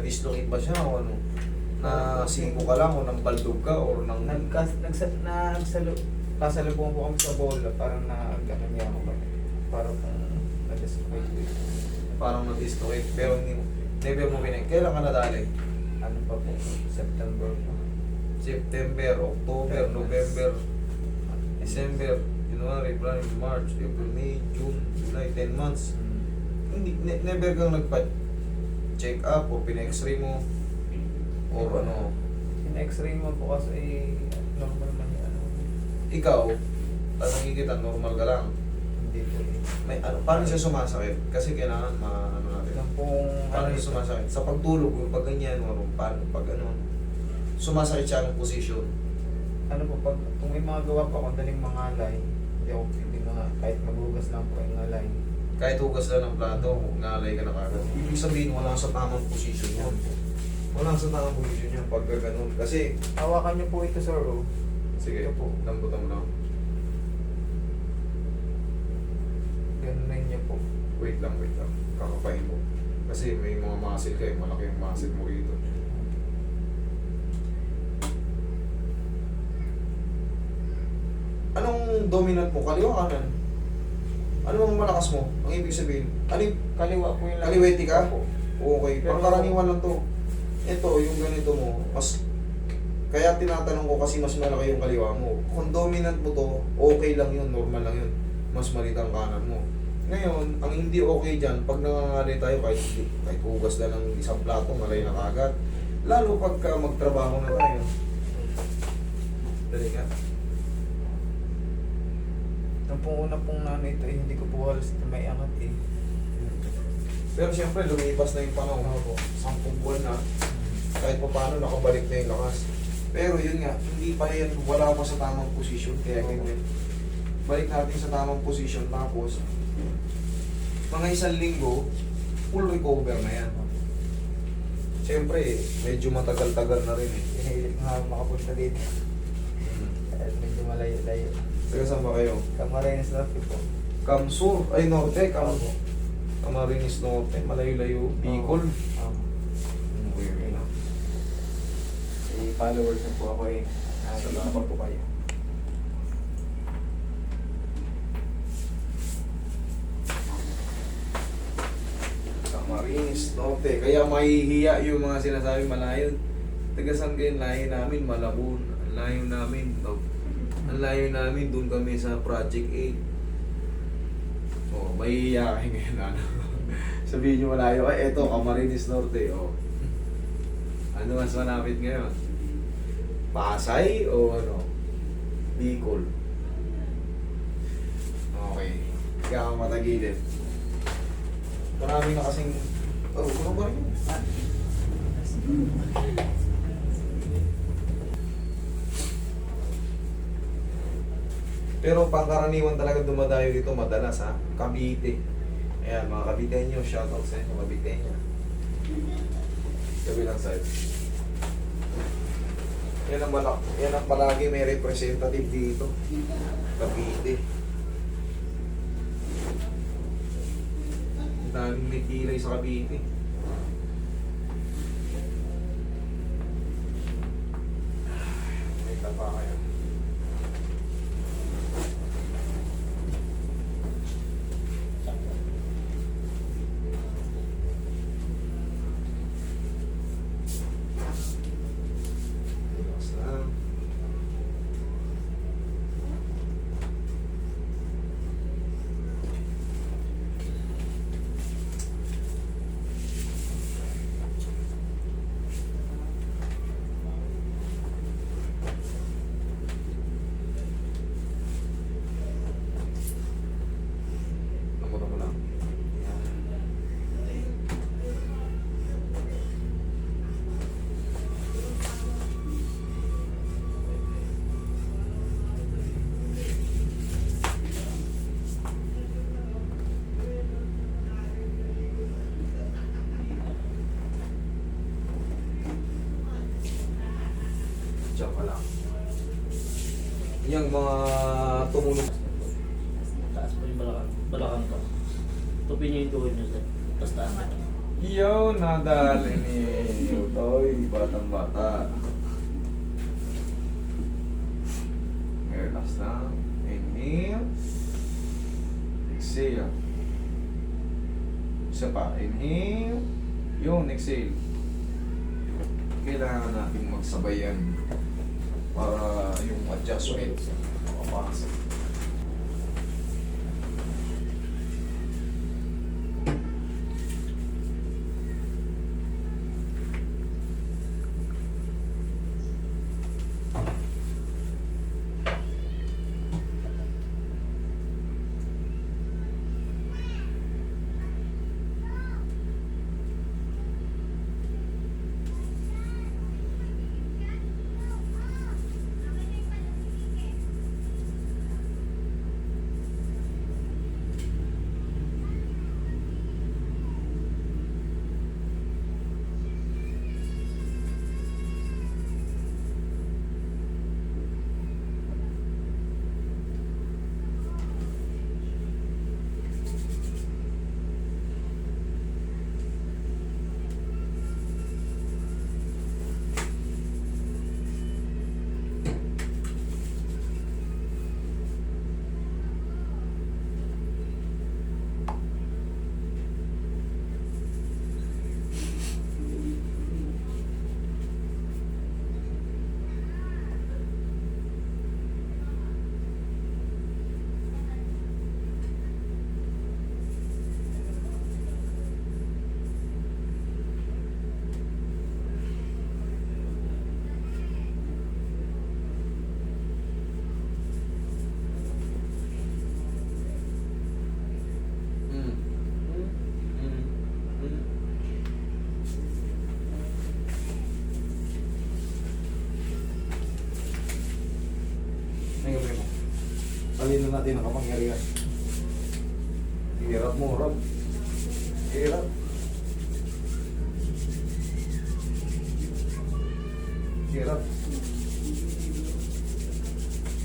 na-dislocate ba siya o ano? Nasiko ka lang o nang baldog ka or nang... Kasalubong po kami sa bola, parang na-gano'n niya ako. Parang na-dislocate ko. Parang na-dislocate. Pero hindi mo, never mo pinag... Kailan ka nadali? Ano pa po? September pa. September, October, November, December, January, February, March, April, May, June, July, 10 months. Hindi, never kang nagpa-check up o pina-x-ray mo o ano. In-x-ray mo po kasi normal man yan. Ikaw, tanongin kita, normal ka lang. Hindi po eh. May ano, paano siya sumasakit? Kasi kailangan ano natin. Yung pong Paano siya sumasakit? Sa pagtulog, yung pag ganyan, o ano, paano, pag ano, sumasakit siya ng position. ano po, pag kung may mga gawa pa akong daling mangalay, hindi ako pwede kahit maghugas lang po yung ngalay. Kahit hugas lang ng plato, ngalay ka na kagad. Ibig sabihin, wala sa tamang position yan. Wala sa tamang position yan pag gano'n. Kasi, Hawakan niyo po ito, sir. Oh. sige, Ito po. lambutan mo lang. Ganun niyo po. Wait lang. Kakapahin mo. Kasi may mga muscle ka eh. Malaki yung muscle mo rito. Anong dominant mo? Kaliwa kanan? Ano ang malakas mo? Ang ibig sabihin? Ano yung Kaliwa po yung kaliwete ka? Opo. Okay, Pero- pangkaraniwan lang to. Ito, yung ganito mo, mas... Kaya tinatanong ko kasi mas malaki yung kaliwa mo. Kung dominant mo to, okay lang yun, normal lang yun. Mas malit ang kanan mo. Ngayon, ang hindi okay dyan, pag nangangalay tayo, kahit hugas na ng isang plato, malay na kagad. Lalo pagka magtrabaho na tayo. Dali nga. Nung pong una pong ito, eh, hindi ko po halos may angat eh. Pero siyempre, lumipas na yung panahon. 10 buwan na. Kahit pa paano, nakabalik na yung lakas. Pero yun nga, hindi pa yan, wala pa sa tamang posisyon. Kaya ganyan. Balik natin sa tamang posisyon. Tapos, mga 1 linggo, full recover na yan. Siyempre, medyo matagal-tagal na rin eh. Pinilit nga ako makapunta dito. Dahil medyo malayo-layo. Taga saan ba kayo? Camarines Norte po. Kamsur, ay Norte, Opo. Camarines Norte, malayo-layo, Bicol. Opo. Okay na. Followers na po ako eh. Salamat po kayo. Camarines Norte, kaya mahihiya yung mga sinasabi malayo. Taga saan kayo? Layo namin, Malabon. Ang layo namin, ang layo namin, doon kami sa Project 8. Oh, mahihiya kayo ngayon, ano. Sabihin nyo malayo, ay eto, Camarines Norte, oh. Ano mas malapit ngayon? Pasay o ano? Bicol. Okay. Kaya kang matagilid. Marami na kasing... Oh, ano ba rin yun? Pero pangkaraniwan talaga dumadayo dito madalas ha. Cavite. Ayan, mga Caviteño, shoutout sa inyo, Caviteño. Kabilang side. Yan ang palagi may representative dito. Cavite. Ang daming may kilay sa Cavite. May tapa kayo. Relax lang. Namutan mo lang. Yan. Diyan ka lang. Yung mga tumulong. Taas po yung balakang ko. Tupin niyo yung tuhod niyo, sir. Tapos taas na. Yo, nadali ni Utoy, batang bata. Relax lang. Inhale. Exhale. Isa pa. Inhale. Yun, exhale. Kailangan natin magsabay yan para yung adjustment makapasok. Ngayon mo. Talino natin ang kapangyarihan. Hirap mo, Rob. Hirap. Hirap.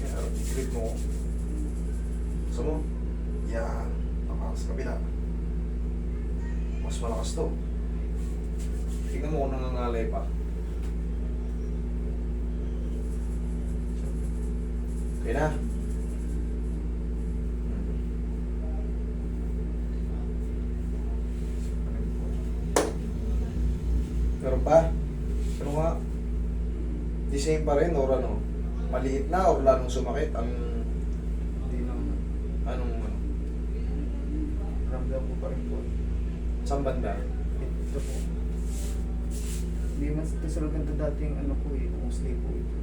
Hirap. Grip mo. Gusto mo? Yan. Takas sa kabila. Mas malakas to. Tingnan mo kung nangangalay pa. Okay na. Meron pa? Pero nga, the same pa rin or ano? Maliit na or lalong sumakit? Ang Hindi naman. anong ano? Ramdam ko pa rin po. Saan banda? Ito po. Hindi mas kasulog ganito dati yung ano ko eh. Mostly po ito.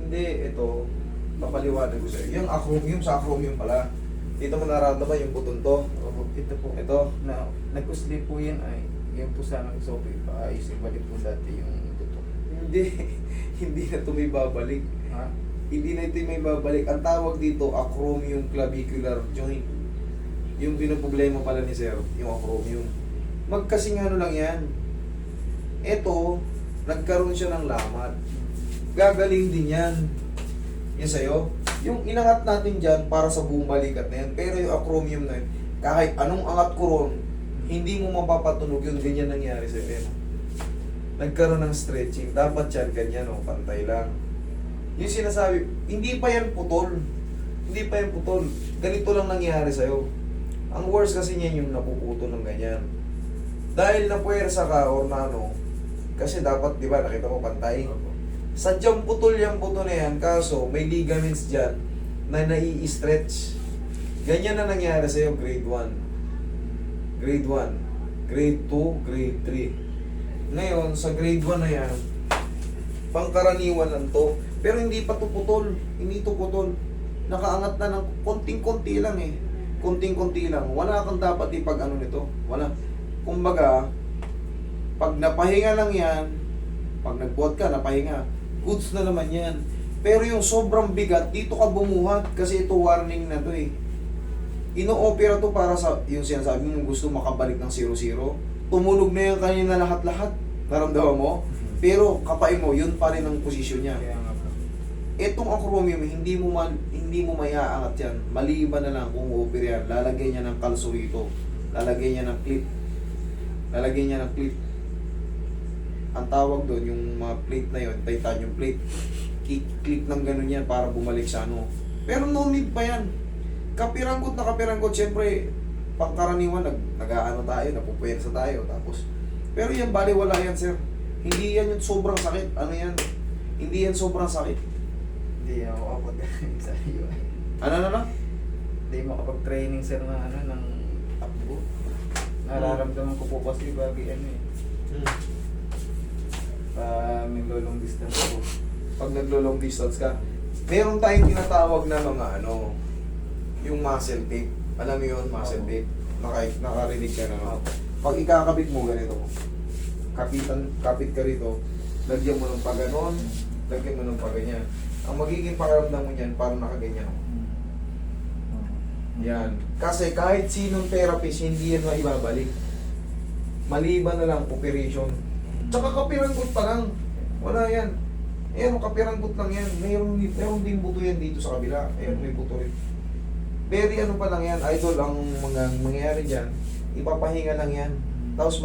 Hindi, ito. Papaliwanag ko sa'yo. Yung acromium sa acromium pala. Dito mo nararamdaman yung buton to. Ito po. Ito. Na, nag-usli po yan ay yan po sana gusto ko ipaayos. Ibalik po dati yung buto. Hindi. Hindi na ito may babalik. Ha? Hindi na ito may babalik. Ang tawag dito, acromium clavicular joint. Yung pinoproblema pala ni Sir, yung acromium. Magkasing ano lang yan. Ito, nagkaroon siya ng lamat. Gagaling din yan. Yan sa'yo. Yung inangat natin dyan para sa buong balikat na yan. Pero yung acromium na yun, kahit anong angat ko ron, hindi mo mapapatunog yun. Ganyan nangyari sa'yo. Eh. Nagkaroon ng stretching. Dapat yan, ganyan o, pantay lang. Yung sinasabi, hindi pa yan putol. Hindi pa yan putol. Ganito lang nangyari sa'yo. Ang worst kasi niyan yung napuputol ng ganyan. Dahil napuwersa ka or na ano, kasi dapat, di ba, nakita mo pantay. Sadyang putol yung buto na yan, kaso may ligaments dyan na nai-stretch. Ganyan na nangyari sa'yo, grade 1. Grade 1. Grade 2, grade 3. Ngayon, sa grade 1 na yan, pangkaraniwan lang to. Pero hindi pa to putol. Hindi to putol. Nakaangat na ng konting-konti lang eh. Konting-konti lang. Wala kang dapat ipag-ano nito. Wala. Kumbaga, pag napahinga lang yan, pag nagbuhat ka, napahinga, goods na naman yan. Pero yung sobrang bigat, dito ka bumuhat kasi ito warning na to eh. Ino-opera to para sa, yung sinasabi mo gusto makabalik ng 0-0. Tumunog na yan kanina lahat-lahat. Naramdaman mo? Pero kapay mo, yun pa rin ang posisyon niya. Kaya nga po. Etong acromium, hindi mo maiaangat yan. Maliban na lang kung opera yan. Lalagay niya ng kalso rito. Lalagay niya ng clip. lalagyan niya ng plate. Ang tawag doon, yung mga plate na yun, titanium plate. Click ng ganun yan para bumalik sa ano. Pero no need pa yan. Kapiranggot na kapiranggot, syempre, pangkaraniwan, nag-aano tayo, napupuwersa tayo, tapos, pero yan, bali wala yan, sir. Hindi yan yung sobrang sakit. Ano yan? Hindi yan sobrang sakit. Hindi ako kapag sa iyo. Ano na lang? Hindi makapag-training sir ng ano, ng takbo. Nararamdaman ko po kasi bagay ano eh. May long distance ako. Pag naglo-long distance ka, meron tayong tinatawag na mga ano, yung muscle tape. Alam mo yun, muscle Oo. tape. Nakarinig ka na, no? Opo. Pag ikakabit mo ganito, kapit ka rito, lagyan mo ng paganon, lagyan mo ng paganyan. Ang magiging pakiramdam mo niyan, parang nakaganyan. Yan. Kasi kahit sinong therapist, hindi yan maibabalik. Maliban na lang operation. Tsaka kapiranggot pa lang. Wala yan. Ayan, kapiranggot lang yan. Meron din buto yan dito sa kabila. Ayan, may buto rin. Very ano pa lang yan, idol, ang mga mangyayari dyan, ipapahinga lang yan. Tapos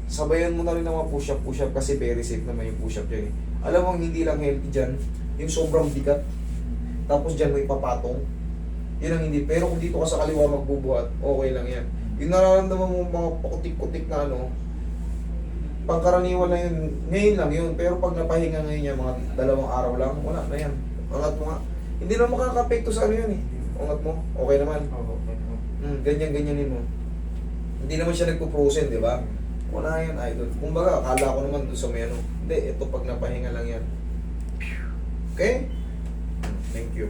sabayan mo na rin ng mga push-up kasi very safe naman yung push-up dyan eh. Alam mo, hindi lang healthy dyan, yung sobrang bigat. Tapos dyan may papatong. Yun ang hindi. Pero kung dito ka sa kaliwa magbubuhat, okay lang yan. Yung nararamdaman mo mga pakutik-kutik na ano, pangkaraniwan na yun, ngayon lang yun. Pero pag napahinga ngayon yan, mga 2 araw lang, wala na yan. Angat mo nga. Hindi na makaka-apekto sa ano yan eh. Angat mo, okay naman. Oo, okay. Ganyan-ganyanin mo. Hindi naman siya nagpo-frozen, di ba? Wala yan, idol. Kumbaga, akala ko naman doon sa may ano. Hindi, ito pag napahinga lang yan. Okay? Thank you.